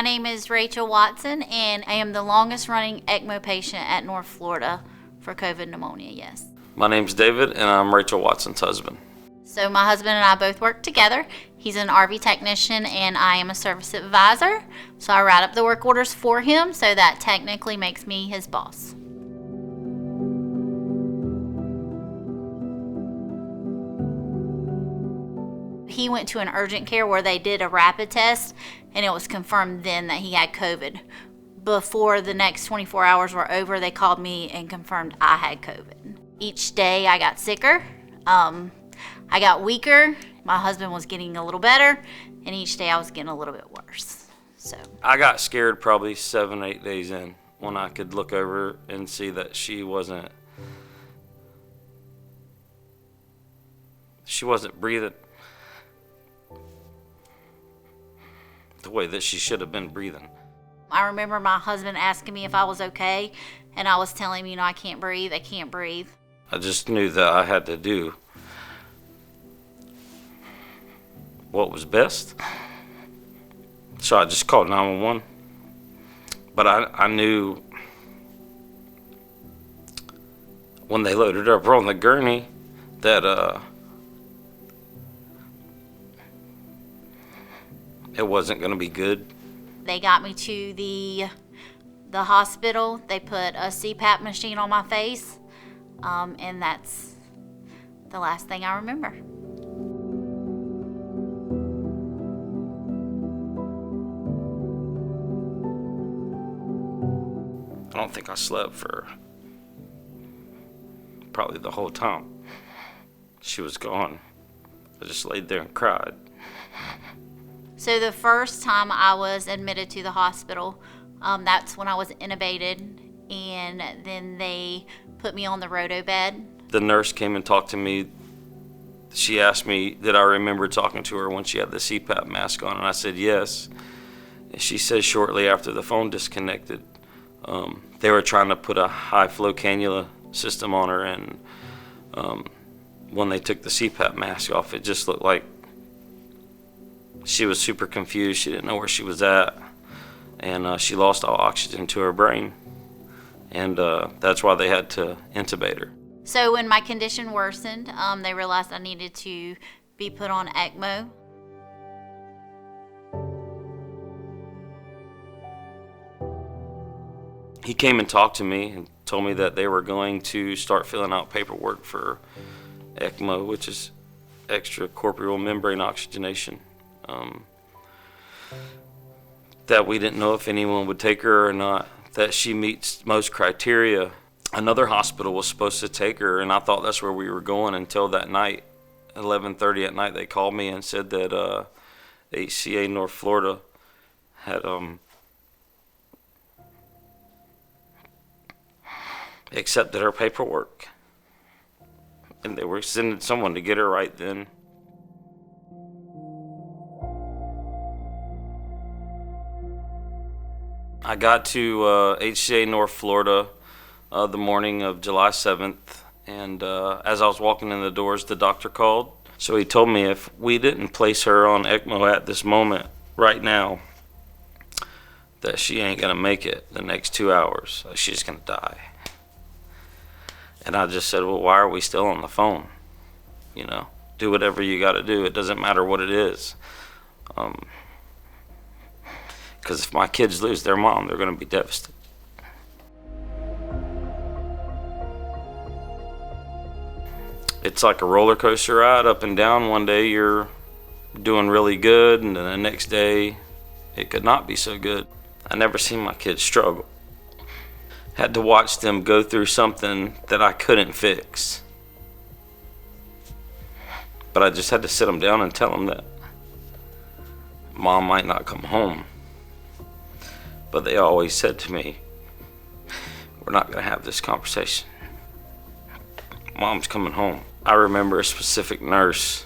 name is Rachel Watson, and I am the longest running ECMO patient at North Florida for COVID pneumonia, yes. My name's David, and I'm Rachel Watson's husband. So my husband and I both work together. He's an RV technician, and I am a service advisor. So I write up the work orders for him, so that technically makes me his boss. He went to an urgent care where they did a rapid test, and it was confirmed then that he had COVID. Before the next 24 hours were over, they called me and confirmed I had COVID. Each day I got sicker. I got weaker. My husband was getting a little better, and each day I was getting a little bit worse. So I got scared probably 7-8 days in when I could look over and see that she wasn't breathing the way that she should have been breathing. I remember my husband asking me if I was okay, and I was telling him, I can't breathe. I just knew that I had to do what was best. So I just called 911. But I knew when they loaded her up on the gurney that it wasn't going to be good. They got me to the hospital. They put a CPAP machine on my face, and that's the last thing I remember. I don't think I slept for probably the whole time she was gone. I just laid there and cried. So the first time I was admitted to the hospital, that's when I was intubated, and then they put me on the roto bed. The nurse came and talked to me. She asked me, did I remember talking to her when she had the CPAP mask on, and I said yes. And she said shortly after the phone disconnected, they were trying to put a high flow cannula system on her, and when they took the CPAP mask off, it just looked like she was super confused. She didn't know where she was at, and she lost all oxygen to her brain, and that's why they had to intubate her. So when my condition worsened, they realized I needed to be put on ECMO. He came and talked to me and told me that they were going to start filling out paperwork for ECMO, which is extracorporeal membrane oxygenation. That we didn't know if anyone would take her or not, that she meets most criteria. Another hospital was supposed to take her, and I thought that's where we were going until that night, 11:30 at night. They called me and said that HCA North Florida had accepted her paperwork, and they were sending someone to get her right then. I got to HCA North Florida the morning of July 7th, and as I was walking in the doors, the doctor called. So he told me if we didn't place her on ECMO at this moment, right now, that she ain't gonna make it the next 2 hours. She's gonna die. And I just said, well, why are we still on the phone? You know, do whatever you gotta do. It doesn't matter what it is. Because if my kids lose their mom, they're gonna be devastated. It's like a roller coaster ride, up and down. One day you're doing really good, and then the next day it could not be so good. I never seen my kids struggle. Had to watch them go through something that I couldn't fix. But I just had to sit them down and tell them that Mom might not come home. But they always said to me, we're not gonna have this conversation. Mom's coming home. I remember a specific nurse.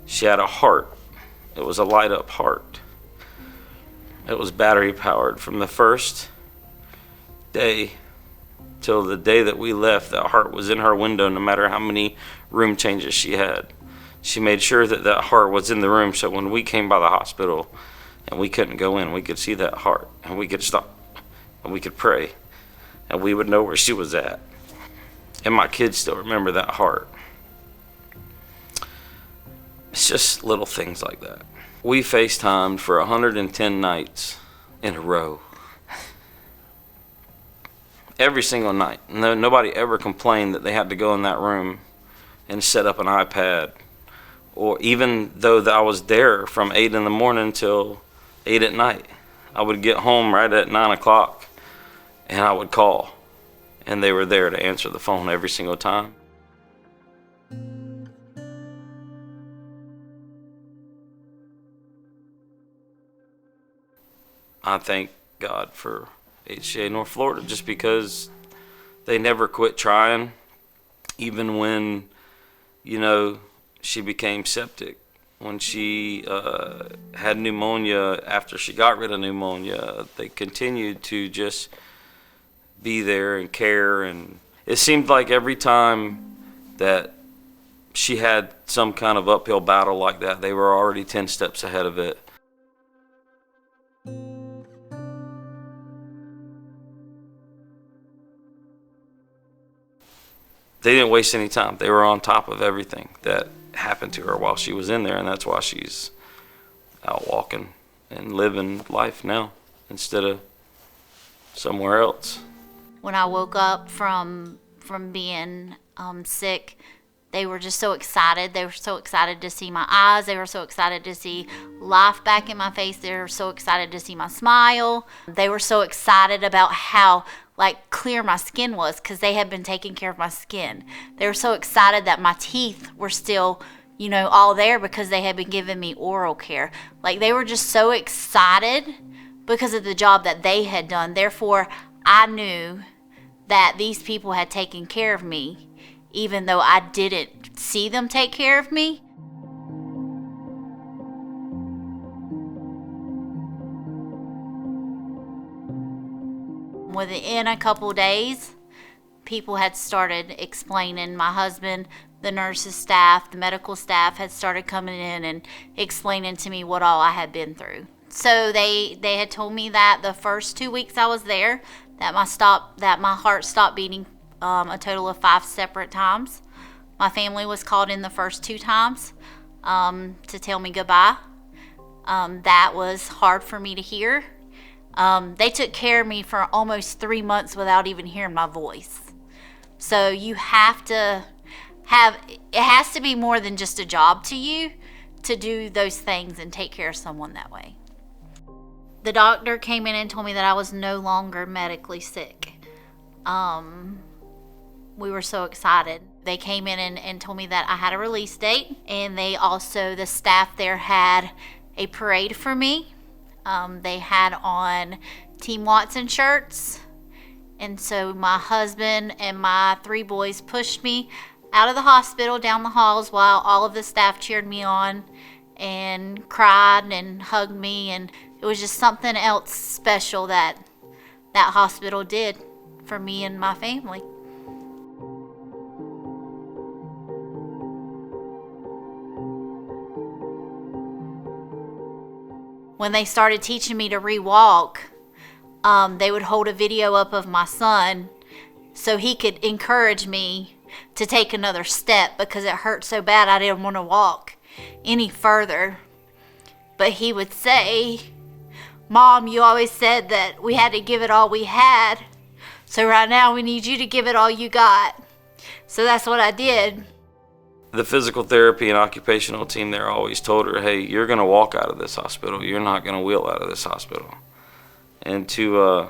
She had a heart. It was a light up heart. It was battery powered. From the first day till the day that we left, that heart was in her window no matter how many room changes she had. She made sure that that heart was in the room, so when we came by the hospital, and we couldn't go in. We could see that heart, and we could stop, and we could pray, and we would know where she was at. And my kids still remember that heart. It's just little things like that. We FaceTimed for 110 nights in a row. Every single night. Nobody ever complained that they had to go in that room and set up an iPad. Or even though I was there from 8 in the morning till 8 at night. I would get home right at 9 o'clock and I would call. And they were there to answer the phone every single time. I thank God for HCA North Florida just because they never quit trying, even when, she became septic. When she had pneumonia, after she got rid of pneumonia, they continued to just be there and care. And it seemed like every time that she had some kind of uphill battle like that, they were already 10 steps ahead of it. They didn't waste any time. They were on top of everything that happened to her while she was in there, and that's why she's out walking and living life now instead of somewhere else. When I woke up from being sick, they were just so excited. They were so excited to see my eyes. They were so excited to see life back in my face. They were so excited to see my smile. They were so excited about how clear my skin was because they had been taking care of my skin. They were so excited that my teeth were still, all there because they had been giving me oral care. They were just so excited because of the job that they had done. Therefore, I knew that these people had taken care of me, even though I didn't see them take care of me. Within a couple days, people had started explaining. My husband, the nurses staff, the medical staff had started coming in and explaining to me what all I had been through. So they had told me that the first 2 weeks I was there, that my heart stopped beating a total of 5 separate times. My family was called in the first 2 times to tell me goodbye. That was hard for me to hear. They took care of me for almost 3 months without even hearing my voice. So it has to be more than just a job to you to do those things and take care of someone that way. The doctor came in and told me that I was no longer medically sick. We were so excited. They came in and told me that I had a release date, and the staff there had a parade for me. They had on Team Watson shirts, and so my husband and my 3 boys pushed me out of the hospital down the halls while all of the staff cheered me on and cried and hugged me, and it was just something else special that hospital did for me and my family. When they started teaching me to re-walk, they would hold a video up of my son so he could encourage me to take another step because it hurt so bad I didn't want to walk any further. But he would say, "Mom, you always said that we had to give it all we had. So right now we need you to give it all you got." So that's what I did. The physical therapy and occupational team there always told her, hey, you're going to walk out of this hospital. You're not going to wheel out of this hospital. And to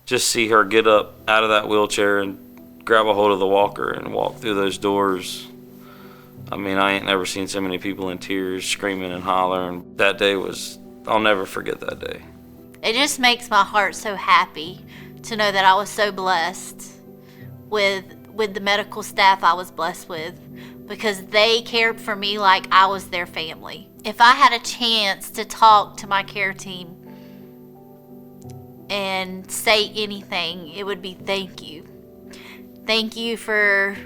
just see her get up out of that wheelchair and grab a hold of the walker and walk through those doors. I mean, I ain't never seen so many people in tears, screaming and hollering. That day I'll never forget that day. It just makes my heart so happy to know that I was so blessed with the medical staff I was blessed with, because they cared for me like I was their family. If I had a chance to talk to my care team and say anything, it would be thank you. Thank you for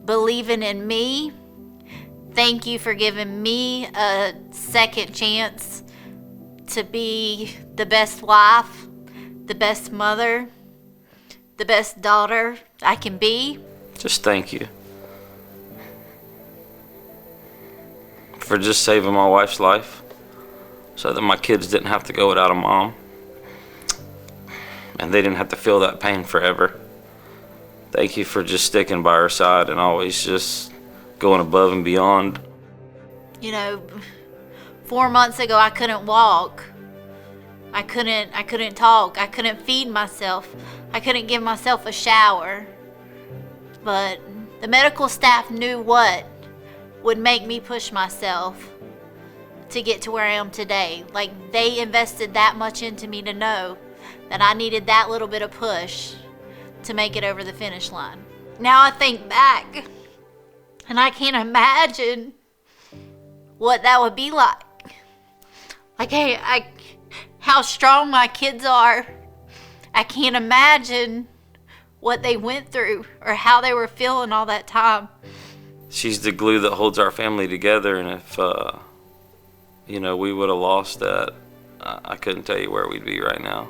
believing in me. Thank you for giving me a second chance to be the best wife, the best mother, the best daughter I can be. Just thank you for just saving my wife's life so that my kids didn't have to go without a mom and they didn't have to feel that pain forever. Thank you for just sticking by her side and always just going above and beyond. You know, 4 months ago I couldn't walk. I couldn't talk. I couldn't feed myself. I couldn't give myself a shower. But the medical staff knew what would make me push myself to get to where I am today. Like, they invested that much into me to know that I needed that little bit of push to make it over the finish line. Now I think back and I can't imagine what that would be like. Like, how strong my kids are. I can't imagine what they went through or how they were feeling all that time. She's the glue that holds our family together, and if we would have lost that, I couldn't tell you where we'd be right now.